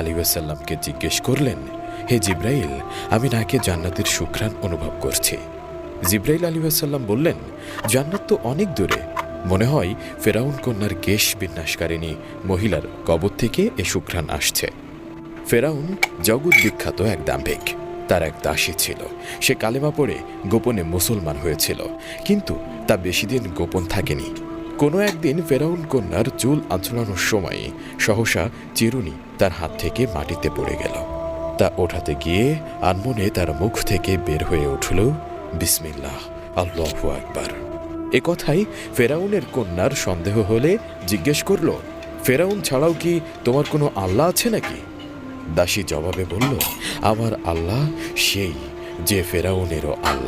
আলাইহিসসালামকে জিজ্ঞেস করলেন, হে জিব্রাইল, আমি নাকে জান্নাতের সুঘ্রাণ অনুভব করছি। জিব্রাইল আলাইহিসসালাম বললেন, জান্নাত তো অনেক দূরে, মনে হয় ফেরাউন কন্যার কেশ বিন্যাসকারিণী মহিলার কবর থেকে এ সুঘ্রাণ আসছে। ফেরাউন জগৎ বিখ্যাত এক দাম্ভিক। তার এক দাসী ছিল। সে কালেমা পড়ে গোপনে মুসলমান হয়েছিল, কিন্তু তা বেশি দিন গোপন থাকেনি। কোনো একদিন ফেরাউন কন্যার চুল আঁচড়ানোর সময় সহসা চিরুনি তার হাত থেকে মাটিতে পড়ে গেল। তা ওঠাতে গিয়ে আনমনে তার মুখ থেকে বের হয়ে উঠল, বিসমিল্লাহ, আল্লাহু আকবার। এ কথাই ফেরাউনের কন্যার সন্দেহ হলে জিজ্ঞেস করল, ফেরাউন ছাড়াও কি তোমার কোনো আল্লাহ আছে নাকি? দাসী জবাবে বলল, আমার আল্লাহ সেই যে ফেরাউনেরও আল্লাহ।